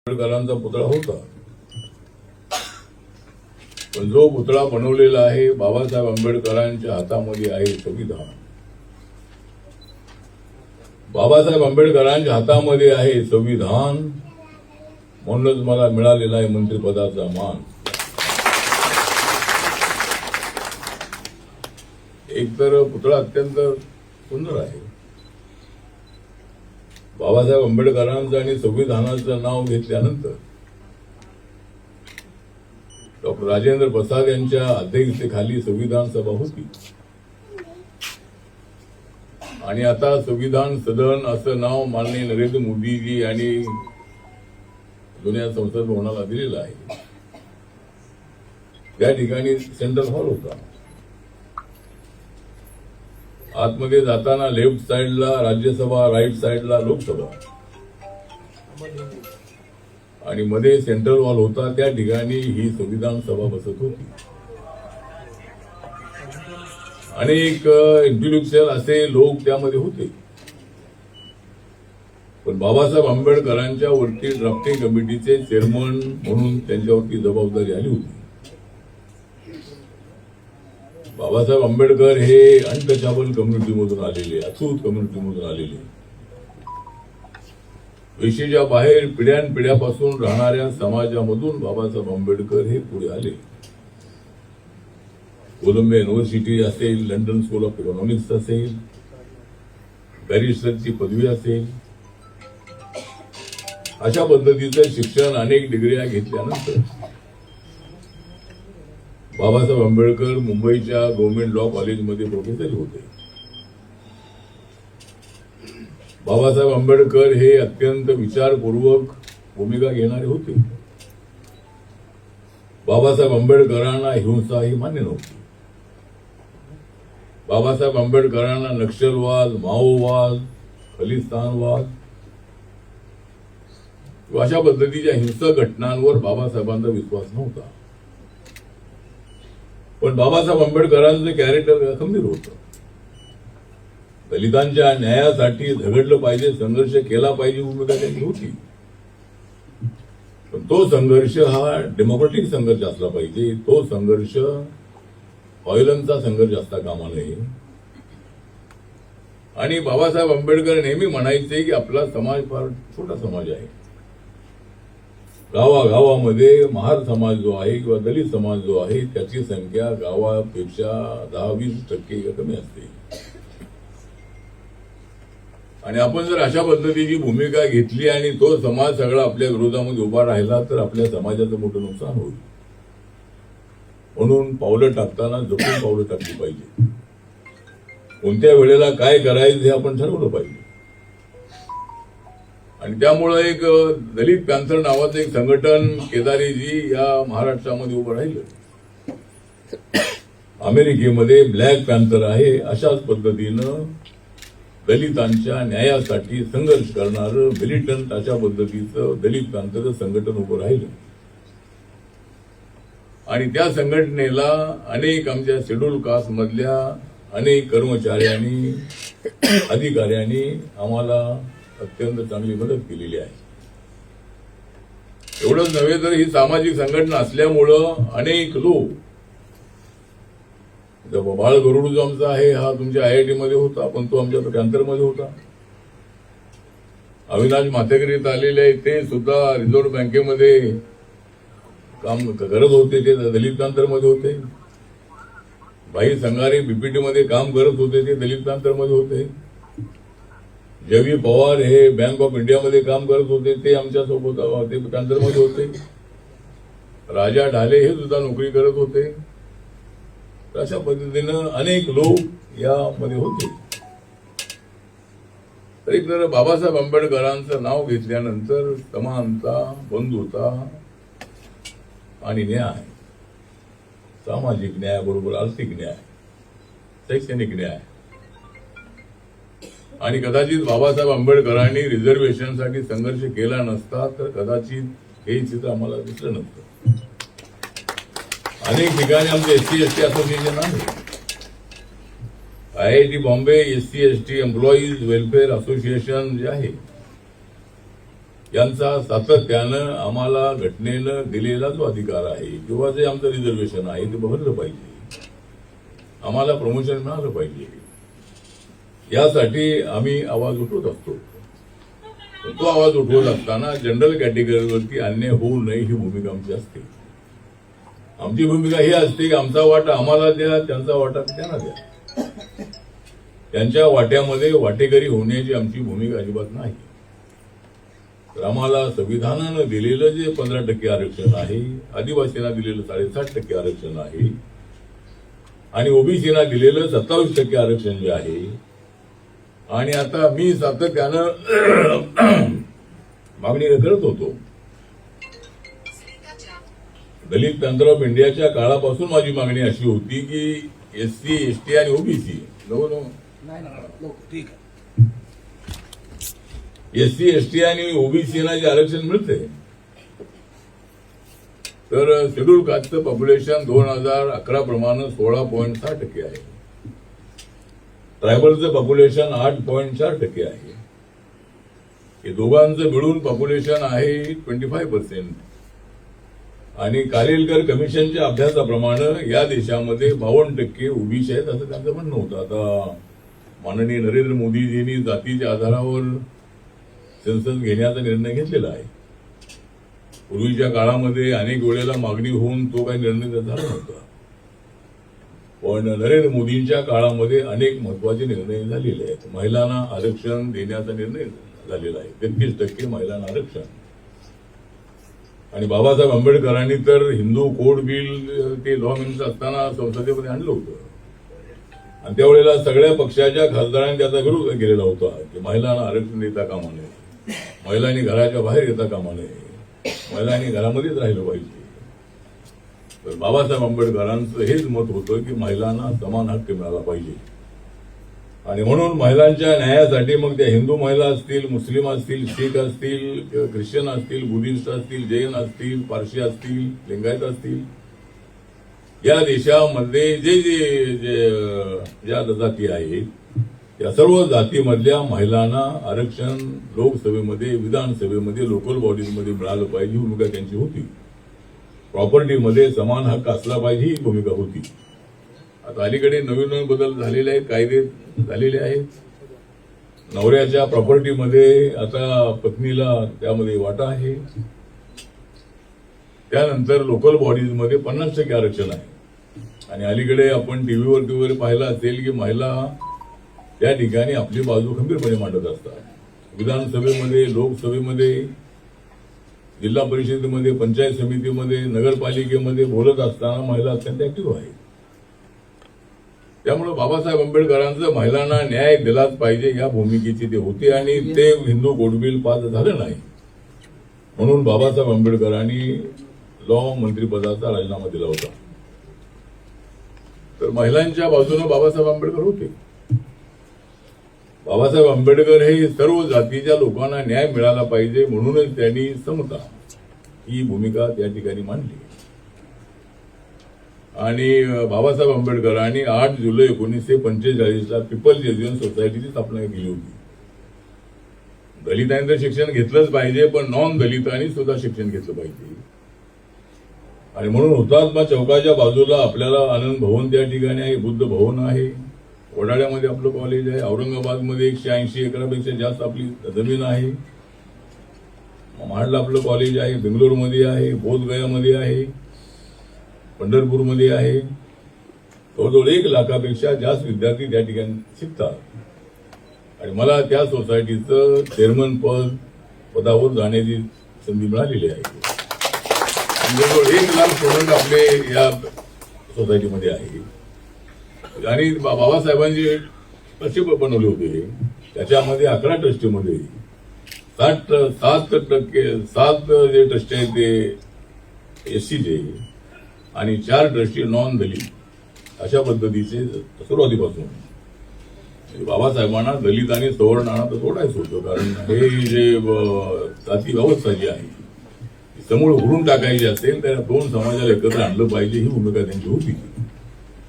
आंबेडकरांचा पुतळा होता, पण जो पुतळा बनवलेला आहे बाबासाहेब आंबेडकरांच्या हातामध्ये आहे संविधान. बाबासाहेब आंबेडकरांच्या हातामध्ये आहे संविधान, म्हणूनच मला मिळालेला आहे मंत्रिपदाचा मान. एक तर पुतळा अत्यंत सुंदर आहे. बाबासाहेब आंबेडकरांचं आणि संविधानाचं नाव घेतल्यानंतर डॉक्टर राजेंद्र प्रसाद यांच्या अध्यक्षतेखाली संविधान सभा होती आणि आता संविधान सदन असं नाव माननीय नरेंद्र मोदीजी आणि जुन्या संसद भवनाला दिलेलं आहे. त्या ठिकाणी सेंट्रल हॉल होता. आतमध्ये जाताना लेफ्ट साइडला राज्यसभा, राईट साइडला लोकसभा आणि मध्ये सेंट्रल हॉल होता. त्या ठिकाणी ही संविधान सभा बसत होती. अनेक इंटेलेक्च्युअल असे लोक त्यामध्ये होते, पण बाबासाहेब आंबेडकरांच्या वरती ड्राफ्टिंग कमिटीचे चेअरमन म्हणून त्यांच्यावरती जबाबदारी आली होती. बाबासाहेब आंबेडकर हे अनटचेबल कम्युनिटीमधून आलेले, अछूत कम्युनिटीमधून आलेले, वेशीच्या बाहेर पिढ्यानपिढ्यापासून राहणाऱ्या समाजामधून बाबासाहेब आंबेडकर हे पुढे आले. कोलंबिया युनिव्हर्सिटी असेल, लंडन स्कूल ऑफ इकॉनॉमिक्स असेल, बॅरिस्टरची पदवी असेल, अशा पद्धतीचं शिक्षण, अनेक डिग्र्या घेतल्यानंतर बाबासाहेब आंबेडकर मुंबईच्या गव्हर्नमेंट लॉ कॉलेजमध्ये प्रोफेसर होते. बाबासाहेब आंबेडकर हे अत्यंत विचारपूर्वक भूमिका घेणारे होते. बाबासाहेब आंबेडकरांना हिंसा ही मान्य नव्हती. बाबासाहेब आंबेडकरांना नक्षलवाद, माओवाद, खलिस्तानवाद अशा पद्धतीच्या हिंसक घटनांवर बाबासाहेबांचा विश्वास नव्हता. पण बाबासाहेब आंबेडकरांचं कॅरेक्टर खंबीर होतं. दलितांच्या न्यायासाठी झगडलं पाहिजे, संघर्ष केला पाहिजे भूमिका त्यांची होती. पण तो संघर्ष हा डेमोक्रेटिक संघर्ष असला पाहिजे. तो संघर्ष व्हायलन्सचा संघर्ष असता कामा नये. आणि बाबासाहेब आंबेडकर नेहमी म्हणायचे की आपला समाज फार छोटा समाज आहे. गावागावामध्ये महार समाज जो आहे किंवा दलित समाज जो आहे त्याची संख्या गावापेक्षा 10-20% कमी असते. आणि आपण जर अशा पद्धतीची भूमिका घेतली आणि तो समाज सगळा आपल्या विरोधामध्ये उभा राहिला तर आपल्या समाजाचं मोठं नुकसान होईल. म्हणून पावलं टाकताना जपून पावलं टाकली पाहिजे. कोणत्या वेळेला काय करायचं हे आपण ठरवलं पाहिजे. आणि त्यामुळे एक दलित पॅन्थर नावाचं एक संघटन केदारीजी या महाराष्ट्रामध्ये उभं राहिलं. अमेरिकेमध्ये ब्लॅक पॅन्थर आहे. अशाच पद्धतीनं दलितांच्या न्यायासाठी संघर्ष करणारं मिलिटंट अशा पद्धतीचं दलित पॅन्थर संघटन उभं राहिलं. आणि त्या संघटनेला अनेक आमच्या शेड्यूल कास्ट मधल्या अनेक कर्मचाऱ्यांनी, अधिकाऱ्यांनी आम्हाला अत्यंत चांगली मदत केलेली आहे. एवढंच नव्हे तर ही सामाजिक संघटना असल्यामुळं अनेक लोक, बाळ गरुड जो आमचा आहे हा तुमच्या IIT मध्ये होता, पण तो आमच्या पॅन्थरमध्ये होता. अविनाश माथेकर आलेले आहे, ते सुद्धा रिझर्व्ह बँकेमध्ये काम करत होते, ते दलित पॅन्थरमध्ये होते. भाई संगारे BPT मध्ये काम करत होते, ते दलित पॅन्थरमध्ये होते. जवी पवार हे बँक ऑफ इंडियामध्ये काम करत होते, ते आमच्या सोबत ते पॅन्थरमध्ये होते. राजा ढाले हे सुद्धा नोकरी करत होते. अशा पद्धतीनं अनेक लोक यामध्ये होते. तरी तर बाबासाहेब आंबेडकरांचं नाव घेतल्यानंतर समानता, बंधुता आणि न्याय, सामाजिक न्याय बरोबर आर्थिक न्याय, शैक्षणिक न्याय, आणि कदाचित बाबासाहेब आंबेडकरांनी रिझर्वेशनसाठी संघर्ष केला नसता तर कदाचित हे चित्र आम्हाला दिसलं नसतं. अनेक ठिकाणी आमचे SC/ST असोसिएशन आहे. IIT Bombay SC/ST employees welfare association जे आहे यांचा सातत्यानं आम्हाला घटनेनं दिलेला जो अधिकार आहे किंवा जे आमचं रिझर्वेशन आहे ते बघितलं पाहिजे, आम्हाला प्रमोशन मिळालं पाहिजे, यासाठी आम्ही आवाज उठवत असतो. तो आवाज उठवत असताना जनरल कॅटेगरीवरती अन्याय होऊ नये ही भूमिका आमची असते. आमची भूमिका ही असते की आमचा वाटा आम्हाला द्या, त्यांचा वाटा त्यांना द्या. त्यांच्या वाट्यामध्ये वाटेकरी होण्याची आमची भूमिका अजिबात नाही. तर आम्हाला संविधानानं दिलेलं जे 15% आरक्षण आहे, आदिवासींना दिलेलं 7.5% आरक्षण आहे आणि ओबीसीना दिलेलं 27% आरक्षण जे आहे, आणि आता मी सातत्यानं मागणी करत होतो. दलित पॅंथर ऑफ इंडियाच्या काळापासून माझी मागणी अशी होती की एससी, एसटी आणि ओबीसी एससी, एसटी आणि ओबीसीना जे आरक्षण मिळते, तर शेड्यूल कास्टचं पॉप्युलेशन 2011 प्रमाणे 16.6% आहे. ट्रायबलचं पॉप्युलेशन 8.4% आहे. हे दोघांचं मिळून पॉप्युलेशन आहे 25%. आणि कालेलकर कमिशनच्या अभ्यासाप्रमाणे या देशामध्ये 52% ओबीसी आहेत असं त्यांचं म्हणणं होतं. आता माननीय नरेंद्र मोदीजींनी जातीच्या आधारावर सेन्सस घेण्याचा निर्णय घेतलेला आहे. पूर्वीच्या काळामध्ये अनेक वेळेला मागणी होऊन तो काही निर्णय झाला नव्हता, पण नरेंद्र मोदींच्या काळामध्ये अनेक महत्वाचे निर्णय झालेले आहेत. महिलांना आरक्षण देण्याचा निर्णय झालेला आहे, 33% महिलांना आरक्षण. आणि बाबासाहेब आंबेडकरांनी तर हिंदू कोड बिल ते लॉ मिनिस्टर असताना संसदेमध्ये आणलं होतं, आणि त्यावेळेला सगळ्या पक्षाच्या खासदारांनी त्याचा विरोध केलेला होता की महिलांना आरक्षण देता कामा नये, महिलांनी घराच्या बाहेर येता कामा नये, महिलांनी घरामध्येच राहिलं पाहिजे. तर बाबासाहेब आंबेडकरांचं हेच मत होतं की महिलांना समान हक्क मिळाला पाहिजे. आणि म्हणून महिलांच्या न्यायासाठी मग त्या हिंदू महिला असतील, मुस्लिम असतील, शीख असतील, ख्रिश्चन असतील, बुद्धिस्ट असतील, जैन असतील, पारशी असतील, लिंगायत असतील, या देशामध्ये ज्या जाती आहेत या सर्व जातीमधल्या महिलांना आरक्षण लोकसभेमध्ये, विधानसभेमध्ये, लोकल बॉडीजमध्ये मिळालं पाहिजे ही भूमिका त्यांची होती. प्रॉपर्टीमध्ये समान हक्क असला पाहिजे ही भूमिका होती. आता अलीकडे नवीन नवीन बदल झालेले आहेत, कायदे झालेले आहेत. नवऱ्याच्या प्रॉपर्टीमध्ये आता पत्नीला त्यामध्ये वाटा आहे. त्यानंतर लोकल बॉडीजमध्ये 50% आरक्षण आहे. आणि अलीकडे आपण टीव्हीवरती वगैरे पाहिलं असेल की महिला त्या ठिकाणी आपली बाजू खंबीरपणे मांडत असतात. विधानसभेमध्ये, लोकसभेमध्ये, जिल्हा परिषदेमध्ये, पंचायत समितीमध्ये, नगरपालिकेमध्ये बोलत असताना महिला अत्यंत ऍक्टिव्ह आहेत. त्यामुळे बाबासाहेब आंबेडकरांचं महिलांना न्याय दिलाच पाहिजे या भूमिकेची ते होते, आणि ते हिंदू कोडबिल पास झालं नाही. म्हणून बाबासाहेब आंबेडकरांनी लॉ मंत्रिपदाचा राजीनामा दिला होता. तर महिलांच्या बाजूने बाबासाहेब आंबेडकर होते. बाबासाहेब आंबेडकर हे सर्व जातीच्या लोकांना न्याय मिळाला पाहिजे म्हणूनच त्यांनी समता ही भूमिका त्या ठिकाणी मांडली. आणि बाबासाहेब आंबेडकरांनी 8 जुलै 1945ला पीपल्स एज्युकेशन सोसायटीची स्थापना केली होती. दलितांनी तर शिक्षण घेतलंच पाहिजे, पण नॉन दलितांनी सुद्धा शिक्षण घेतलं पाहिजे. आणि म्हणून हुतात्मा चौकाच्या बाजूला आपल्याला आनंद भवन त्या ठिकाणी आहे, बुद्ध भवन आहे, वडाळ्यामध्ये आपलं कॉलेज आहे, औरंगाबादमध्ये 180 एकरापेक्षा जास्त आपली जमीन आहे, महाडला आपलं कॉलेज आहे, बेंगलोरमध्ये आहे, बोधगयामध्ये आहे, पंढरपूरमध्ये आहे. जवळजवळ 1 लाखापेक्षा जास्त विद्यार्थी त्या ठिकाणी शिकतात. आणि मला त्या सोसायटीचं चेअरमन पदावर जाण्याची संधी मिळालेली आहे. जवळजवळ 1 लाख स्टुडंट आपले या सोसायटीमध्ये आहे. आणि बाबासाहेबांनी ट्रस्टी बनवले होते, त्याच्यामध्ये 11 ट्रस्टीमध्ये 7% जे ट्रस्टी आहेत ते एससीचे आणि 4 ट्रस्टी नॉन दलित अशा पद्धतीचे सुरुवातीपासून बाबासाहेबांना दलित आणि सवर्णांना तर सोडायचं होतं. कारण हे जे जाती व्यवस्था जी आहे समूळ उडून टाकायची असेल तर 2 समाजाला एकत्र आणलं पाहिजे ही भूमिका त्यांची होती.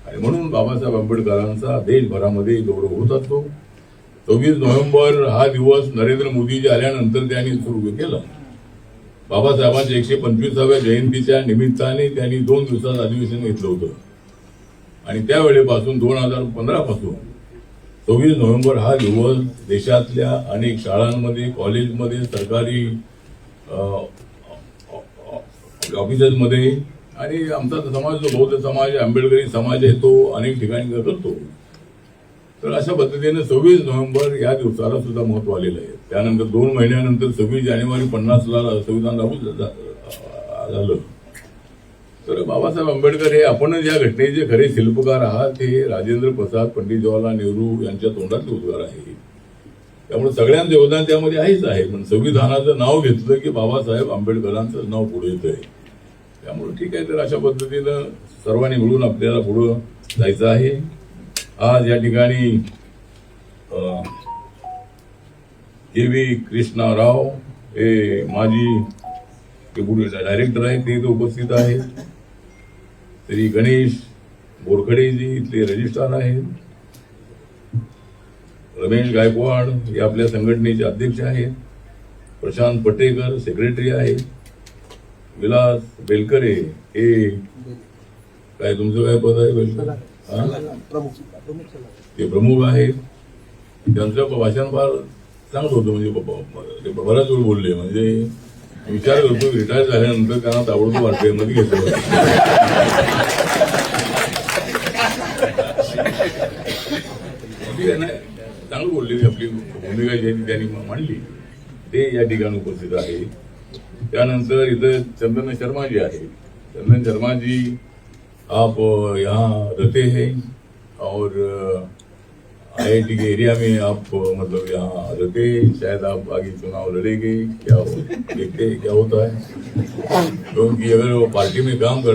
आणि म्हणून बाबासाहेब आंबेडकरांचा देशभरामध्ये जेवढं होत असतो 26 नोव्हेंबर हा दिवस नरेंद्र मोदीजी आल्यानंतर त्यांनी सुरू केला. बाबासाहेबांच्या 125व्या जयंतीच्या निमित्ताने त्यांनी 2 दिवसाचं अधिवेशन घेतलं होतं आणि त्यावेळेपासून 2015 पासून 26 नोव्हेंबर हा दिवस देशातल्या अनेक शाळांमध्ये, कॉलेजमध्ये, सरकारी ऑफिसेसमध्ये आणि आमचा समाज जो बौद्ध समाज आहे, आंबेडकरी समाज आहे, तो अनेक ठिकाणी करतो. तर अशा पद्धतीने 26 नोव्हेंबर या दिवसाला सुद्धा महत्व आलेलं आहे. त्यानंतर 2 महिन्यानंतर 26 जानेवारी 50ला संविधान लागू झालं. तर बाबासाहेब आंबेडकर हे आपणच या घटनेचे खरे शिल्पकार आहात. हे राजेंद्र प्रसाद, पंडित जवाहरलाल नेहरू यांच्या तोंडातले उद्गार आहे. त्यामुळे सगळ्यांचं योगदान त्यामध्ये आहेच आहे. पण संविधानाचं नाव घेतलं की बाबासाहेब आंबेडकरांचं नाव पुढे येत आहे. त्यामुळे ठीक आहे. तर अशा पद्धतीनं सर्वांनी मिळून आपल्याला पुढं जायचं आहे. आज या ठिकाणी के.व्ही. कृष्णाराव हे माजी डायरेक्टर आहेत, ते इथे उपस्थित आहेत. श्री गणेश बोरखडेजी इथले रजिस्ट्रार आहेत. रमेश गायकवाड हे आपल्या संघटनेचे अध्यक्ष आहेत. प्रशांत पटेकर सेक्रेटरी आहेत. विलास बेलकरे हे काय तुमचं काय पद आहे? बेलकर ते प्रमुख आहेत. त्यांचं भाषण फार चांगलं होतं. म्हणजे बराच वेळ बोलले. म्हणजे विचार करतो रिटायर झाल्यानंतर त्यांना ताबडतोब वाटपेमध्ये घेतलं. चांगलं बोलले. आपली भूमिका जी त्यांनी मांडली ते या ठिकाणी उपस्थित आहे. त्यानंतर इथं चंदन शर्मा जी आहे. चंदन शर्मा जी आप यहाँ रहते हैं और IIT के एरिया में आप मतलब यहाँ रहते, शायद आप आगे चुनाव लड़ेंगे, क्या देखते क्या होता है. क्योंकि अगर वो पार्टी में काम करते